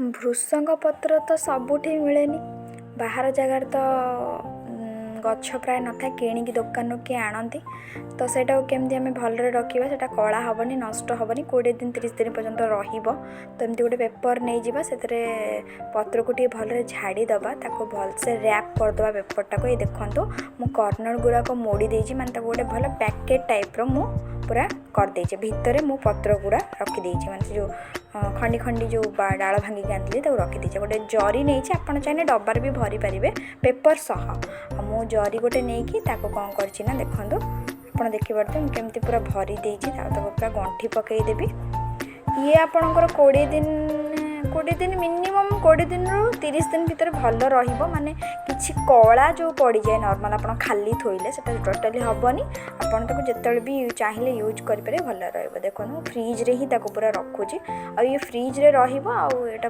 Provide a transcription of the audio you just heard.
ଭୃଷଙ୍ଗ ପତ୍ର ତ ସବୁଠି ମିଳେନି। ବାହାର ଜାଗାରେ ତ ଗଛ ପ୍ରାୟ ନଥାଏ, କିଣିକି ଦୋକାନରୁ କିଏ ଆଣନ୍ତି। ତ ସେଇଟାକୁ କେମିତି ଆମେ ଭଲରେ ରଖିବା, ସେଇଟା କଳା ହେବନି, ନଷ୍ଟ ହେବନି, 20 ଦିନ 30 ଦିନ ପର୍ଯ୍ୟନ୍ତ ରହିବ। ତ ଏମିତି ଗୋଟେ ପେପର୍ ନେଇଯିବା, ସେଥିରେ ପତ୍ରକୁ ଟିକେ ଭଲରେ ଝାଡ଼ିଦେବା, ତାକୁ ଭଲସେ ର୍ୟାପ୍ କରିଦେବା ପେପର୍ଟାକୁ। ଏଇ ଦେଖନ୍ତୁ ମୁଁ କର୍ଣ୍ଣର ଗୁଡ଼ାକ ମୋଡ଼ି ଦେଇଛି, ମାନେ ତାକୁ ଗୋଟେ ଭଲ ପ୍ୟାକେଟ୍ ଟାଇପ୍ର ମୁଁ ପୁରା କରିଦେଇଛି। ଭିତରେ ମୁଁ ପତ୍ର ଗୁଡ଼ା ରଖିଦେଇଛି, ମାନେ ସେ ଯେଉଁ ଖଣ୍ଡି ଖଣ୍ଡି ଯେଉଁ ଡାଳ ଭାଙ୍ଗିକି ଆଣିଥିଲି ତାକୁ ରଖିଦେଇଛି। ଗୋଟେ ଜରି ନେଇଛି, ଆପଣ ଚାହିଁଲେ ଡବାରେ ବି ଭରି ପାରିବେ ପେପର୍ ସହ। ଆଉ ମୁଁ ଜରି ଗୋଟେ ନେଇକି ତାକୁ କ'ଣ କରିଛି ନା, ଦେଖନ୍ତୁ ଆପଣ ଦେଖିପାରୁଥିବେ ମୁଁ କେମିତି ପୁରା ଭରି ଦେଇଛି। ତାକୁ ପୁରା ଗଣ୍ଠି ପକାଇଦେବି। ଇଏ ଆପଣଙ୍କର 20 ଦିନ ମିନିମମ୍ 20 ଦିନରୁ 30 ଦିନ ଭିତରେ ଭଲ ରହିବ। ମାନେ କିଛି କଳା ଯେଉଁ ପଡ଼ିଯାଏ ନର୍ମାଲ୍ ଆପଣ ଖାଲି ଥୋଇଲେ, ସେଟା ଟୋଟାଲି ହେବନି। ଆପଣ ତାକୁ ଯେତେବେଳେ ବି ଚାହିଁଲେ ୟୁଜ୍ କରିପାରିବେ, ଭଲ ରହିବ। ଦେଖନ୍ତୁ ମୁଁ ଫ୍ରିଜ୍ରେ ହିଁ ତାକୁ ପୁରା ରଖୁଛି। ଆଉ ଇଏ ଫ୍ରିଜ୍ରେ ରହିବ, ଆଉ ଏଇଟା